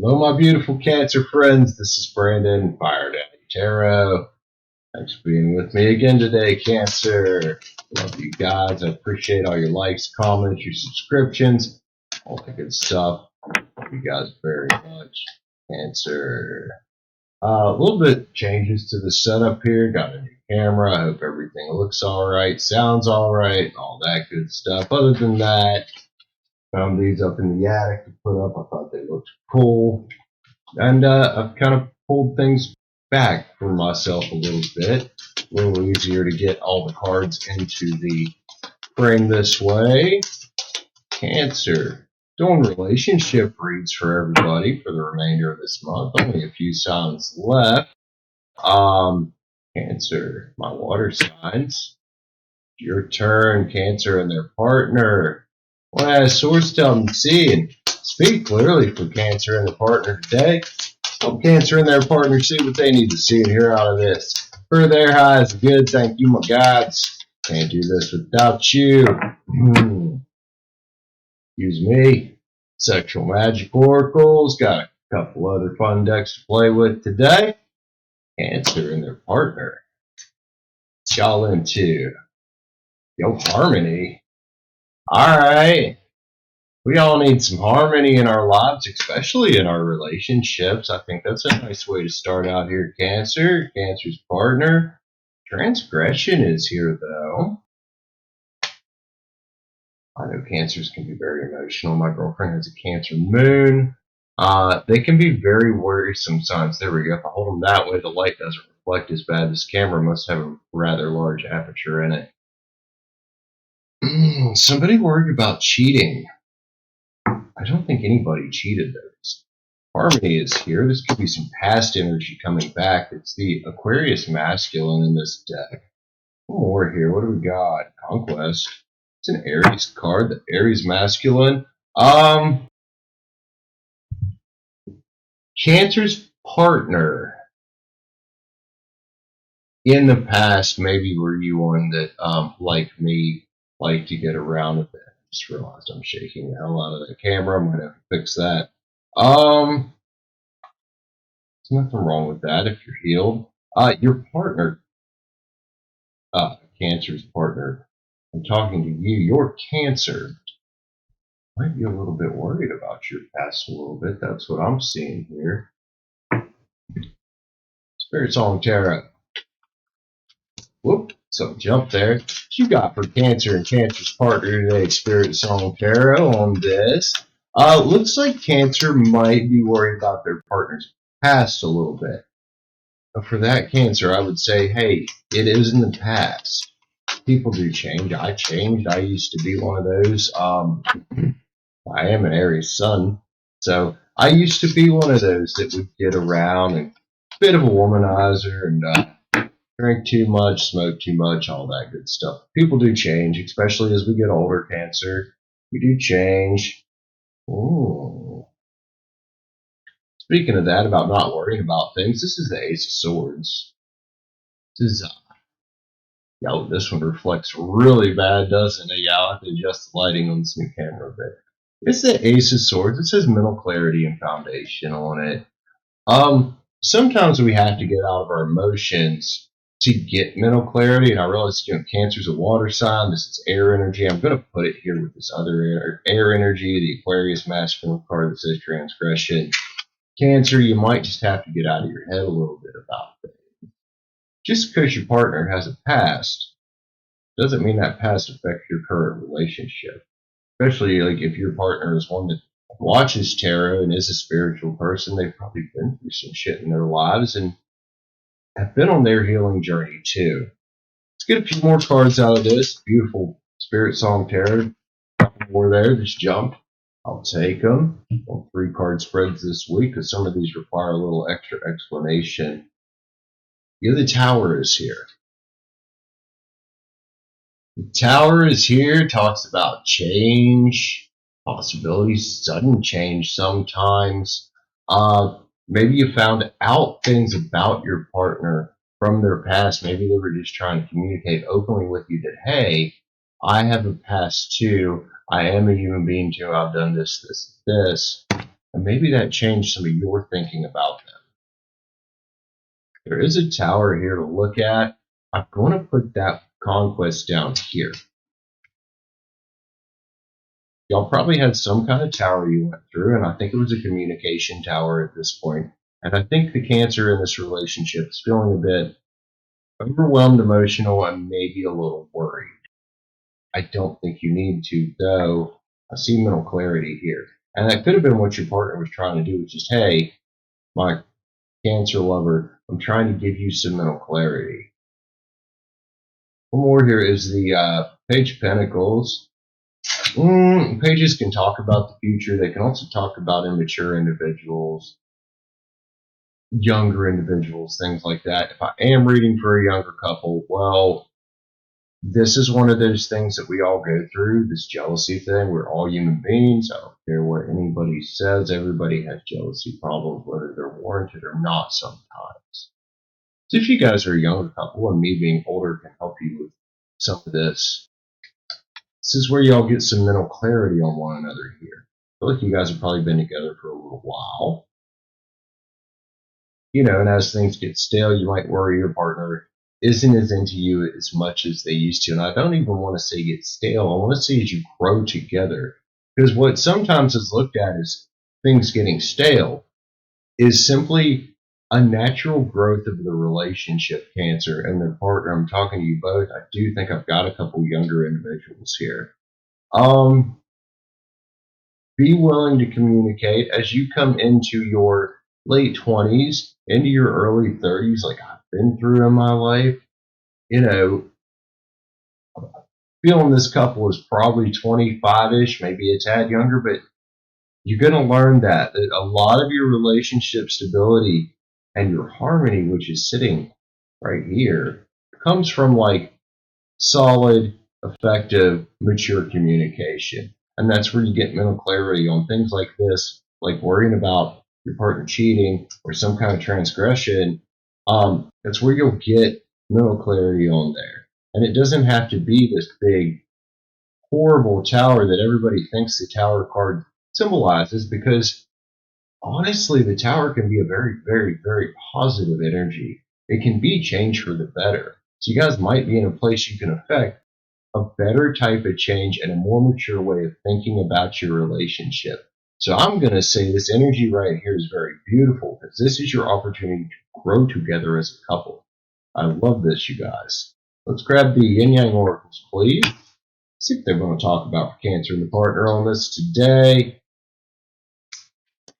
Hello, my beautiful Cancer friends. This is Brandon, Fire Daddy Tarot. Thanks for being with me again today, Cancer. Love you guys. I appreciate all your likes, comments, your subscriptions, all that good stuff. Love you guys very much, Cancer. A little bit changes to the setup here. Got a new camera. I hope everything looks all right, sounds all right, all that good stuff. Other than that, found these up in the attic to put up. I thought they looked cool. And I've kind of pulled things back for myself a little easier to get all the cards into the frame this way. Cancer. Doing relationship reads for everybody for the remainder of this month. Only a few signs left. Cancer, my water signs. Your turn, Cancer and their partner. Well, as Swords tell them to see and speak clearly for Cancer and the partner today. Help Cancer and their partner see what they need to see and hear out of this. For their highest good, thank you, my gods. Can't do this without you. Use me. Sexual Magic Oracles. Got a couple other fun decks to play with today. Cancer and their partner. Y'all into yo harmony. Alright. We all need some harmony in our lives, especially in our relationships. I think that's a nice way to start out here, Cancer. Cancer's partner. Transgression is here, though. I know Cancers can be very emotional. My girlfriend has a Cancer moon. They can be very worrisome signs. There we go. If I hold them that way, the light doesn't reflect as bad. This camera must have a rather large aperture in it. Somebody worried about cheating. I don't think anybody cheated though. Harmony is here. This could be some past energy coming back. It's the Aquarius masculine in this deck. One more here. What do we got? Conquest. It's an Aries card. The Aries masculine. Cancer's partner. In the past, maybe were you one that, like me, like to get around with it? Just realized I'm shaking the hell out of the camera. I'm gonna have to fix that. There's nothing wrong with that if you're healed. Your partner, Cancer's partner. I'm talking to you. Your Cancer might be a little bit worried about your past a little bit. That's what I'm seeing here. Spirit Song Tarot. Whoop, so jump there. What you got for Cancer and Cancer's partner today, Spirit Song Tarot, on this? Looks like Cancer might be worried about their partner's past a little bit. But for that Cancer, I would say, hey, it is in the past. People do change. I changed. I used to be one of those. I am an Aries sun, so I used to be one of those that would get around and a bit of a womanizer and drink too much, smoke too much, all that good stuff. People do change, especially as we get older, Cancer. We do change. Ooh. Speaking of that, about not worrying about things, this is the Ace of Swords. This is yo, this one reflects really bad, doesn't it? Yeah, I'll have to adjust the lighting on this new camera a bit. It's the Ace of Swords. It says mental clarity and foundation on it. Sometimes we have to get out of our emotions to get mental clarity, and I realize, Cancer's a water sign. This is air energy. I'm going to put it here with this other air energy, the Aquarius masculine card that says transgression. Cancer, you might just have to get out of your head a little bit about things. Just because your partner has a past doesn't mean that past affects your current relationship. Especially like if your partner is one that watches tarot and is a spiritual person, they've probably been through some shit in their lives and have been on their healing journey too. Let's get a few more cards out of this. Beautiful Spirit Song Tarot. A couple more there. Just jump. I'll take them. On 3 card spreads this week because some of these require a little extra explanation. The Tower is here. The Tower is here. Talks about change, possibilities, sudden change sometimes. Maybe you found out things about your partner from their past. Maybe they were just trying to communicate openly with you that, hey, I have a past too. I am a human being too. I've done this. And maybe that changed some of your thinking about them. There is a tower here to look at. I'm going to put that conquest down here. Y'all probably had some kind of tower you went through, and I think it was a communication tower at this point. And I think the Cancer in this relationship is feeling a bit overwhelmed, emotional, and maybe a little worried. I don't think you need to, though. I see mental clarity here. And that could have been what your partner was trying to do, which is, hey, my Cancer lover, I'm trying to give you some mental clarity. One more here is the Page of Pentacles. Pages can talk about the future. They can also talk about immature individuals, younger individuals, things like that. If I am reading for a younger couple, well, this is one of those things that we all go through, this jealousy thing. We're all human beings. I don't care what anybody says. Everybody has jealousy problems, whether they're warranted or not sometimes. So if you guys are a younger couple, and me being older can help you with some of this, this is where y'all get some mental clarity on one another here. I feel like you guys have probably been together for a little while. And as things get stale, you might worry your partner isn't as into you as much as they used to. And I don't even want to say get stale. I want to say as you grow together. Because what sometimes is looked at as things getting stale is simply a natural growth of the relationship, Cancer, and their partner. I'm talking to you both. I do think I've got a couple younger individuals here. Be willing to communicate as you come into your late 20s, into your early 30s, like I've been through in my life. Feeling this couple is probably 25-ish, maybe a tad younger, but you're going to learn that a lot of your relationship stability and your harmony, which is sitting right here, comes from like solid, effective, mature communication. And that's where you get mental clarity on things like this, like worrying about your partner cheating or some kind of transgression. That's where you'll get mental clarity on there. And it doesn't have to be this big, horrible tower that everybody thinks the tower card symbolizes, because honestly, the tower can be a very, very, very positive energy. It can be change for the better. So you guys might be in a place you can affect a better type of change and a more mature way of thinking about your relationship. So I'm going to say this energy right here is very beautiful, because this is your opportunity to grow together as a couple. I love this, you guys. Let's grab the yin yang oracles, please. See if they're going to talk about Cancer and the partner on this today.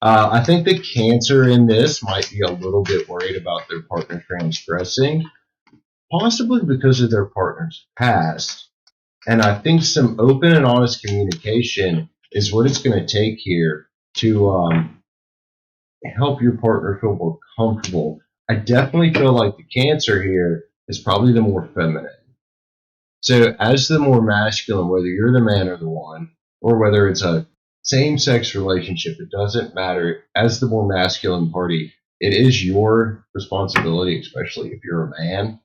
I think the Cancer in this might be a little bit worried about their partner transgressing, possibly because of their partner's past. And I think some open and honest communication is what it's going to take here to help your partner feel more comfortable. I definitely feel like the Cancer here is probably the more feminine. So as the more masculine, whether you're the man or the one, or whether it's a same-sex relationship, it doesn't matter. As the more masculine party, it is your responsibility, especially if you're a man,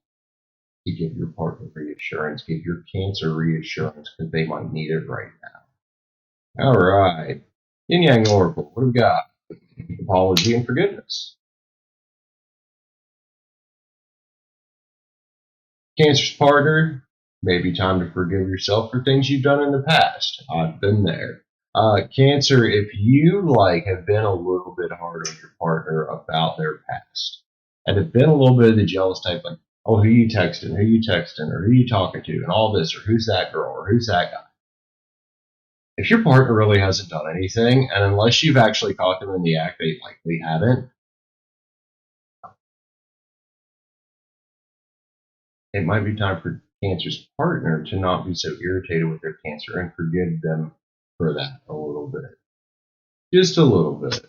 to give your partner reassurance, give your Cancer reassurance, because they might need it right now. All right. Yin Yang Oracle, what do we got? Apology and forgiveness. Cancer's partner, maybe time to forgive yourself for things you've done in the past. I've been there. Cancer, if you have been a little bit hard on your partner about their past, and have been a little bit of the jealous type, like, oh, who you texting, or who you talking to, and all this, or who's that girl, or who's that guy. If your partner really hasn't done anything, and unless you've actually caught them in the act, they likely haven't, it might be time for Cancer's partner to not be so irritated with their Cancer and forgive them for that a little bit. Just a little bit.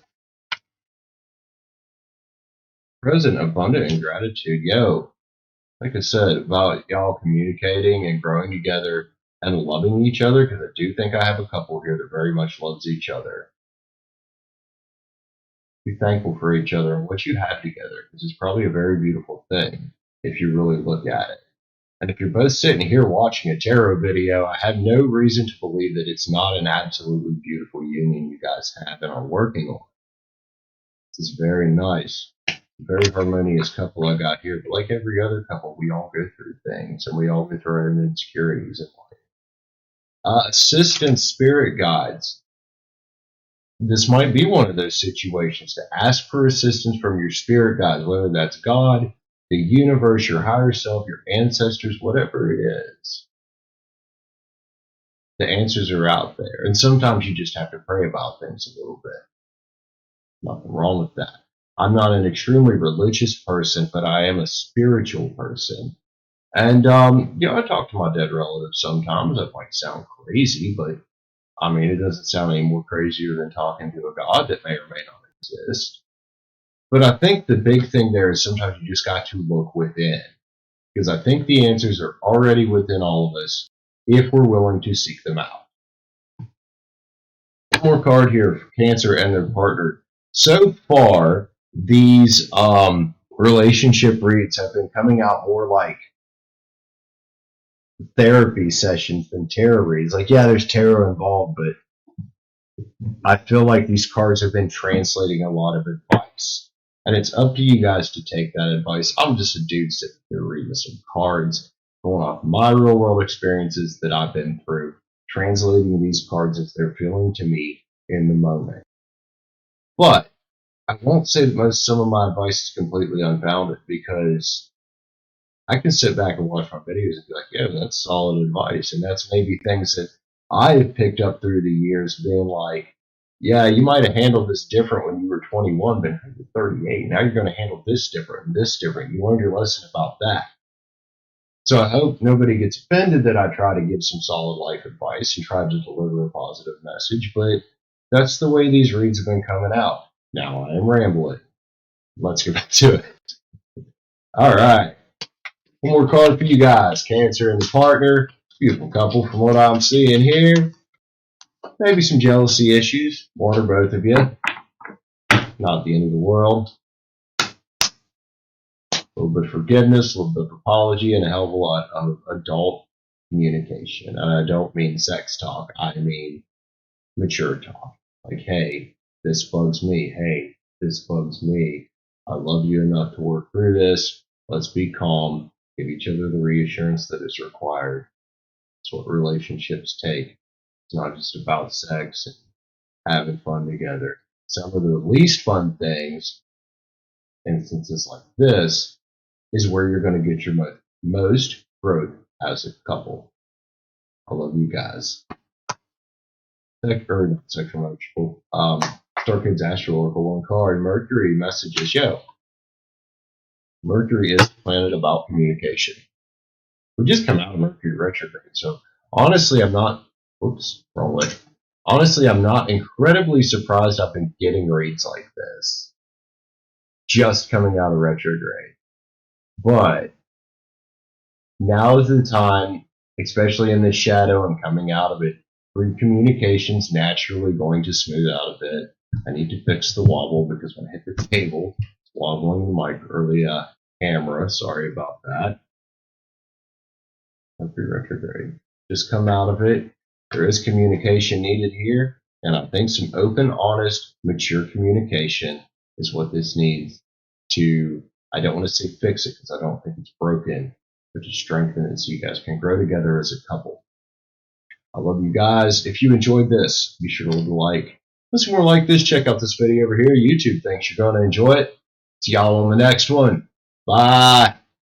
Present, abundant, and gratitude. Yo, like I said, about y'all communicating and growing together and loving each other, because I do think I have a couple here that very much loves each other. Be thankful for each other and what you have together, because it's probably a very beautiful thing if you really look at it. And if you're both sitting here watching a tarot video, I have no reason to believe that it's not an absolutely beautiful union you guys have and are working on. This is very nice. Very harmonious couple I got here. But like every other couple, we all go through things, and we all go through our own insecurities in life. Assistant spirit guides. This might be one of those situations to ask for assistance from your spirit guides, whether that's God, the universe, your higher self, your ancestors, whatever it is. The answers are out there. And sometimes you just have to pray about things a little bit. Nothing wrong with that. I'm not an extremely religious person, but I am a spiritual person. And, I talk to my dead relatives sometimes. That might sound crazy, but I mean, it doesn't sound any more crazier than talking to a God that may or may not exist. But I think the big thing there is sometimes you just got to look within. Because I think the answers are already within all of us if we're willing to seek them out. One more card here for Cancer and their partner. So far, these relationship reads have been coming out more like therapy sessions than tarot reads. Like, yeah, there's tarot involved, but I feel like these cards have been translating a lot of advice. And it's up to you guys to take that advice. I'm just a dude sitting here reading some cards, going off my real world experiences that I've been through, translating these cards as they're feeling to me in the moment. But I won't say that some of my advice is completely unfounded, because I can sit back and watch my videos and be like, yeah, that's solid advice. And that's maybe things that I've picked up through the years, being like, yeah, you might have handled this different when you were 21, but you're 38. Now you're going to handle this different and this different. You learned your lesson about that. So I hope nobody gets offended that I try to give some solid life advice and try to deliver a positive message, but that's the way these reads have been coming out. Now I am rambling. Let's get back to it. All right. One more card for you guys. Cancer and the partner. Beautiful couple from what I'm seeing here. Maybe some jealousy issues. One or both of you. Not the end of the world. A little bit of forgiveness, a little bit of apology, and a hell of a lot of adult communication. And I don't mean sex talk. I mean mature talk. Like, hey, this bugs me. Hey, this bugs me. I love you enough to work through this. Let's be calm. Give each other the reassurance that is required. It's what relationships take. It's not just about sex and having fun together. Some of the least fun things, instances like this, is where you're going to get your most growth as a couple. I love you guys. Sexual. Starkid's astrological one card. Mercury messages. Yo, Mercury is the planet about communication. We just come out of Mercury retrograde, so honestly, I'm not. Whoops, wrong way. Honestly, I'm not incredibly surprised I've been getting reads like this just coming out of retrograde. But now is the time, especially in the shadow and coming out of it, where communication's naturally going to smooth out a bit. I need to fix the wobble because when I hit the table, it's wobbling the mic or the camera. Sorry about that. Mercury retrograde. Just come out of it. There is communication needed here, and I think some open, honest, mature communication is what this needs to, I don't want to say fix it because I don't think it's broken, but to strengthen it so you guys can grow together as a couple. I love you guys. If you enjoyed this, be sure to leave a like. Listen more like this, check out this video over here. YouTube thinks you're going to enjoy it. See y'all on the next one. Bye.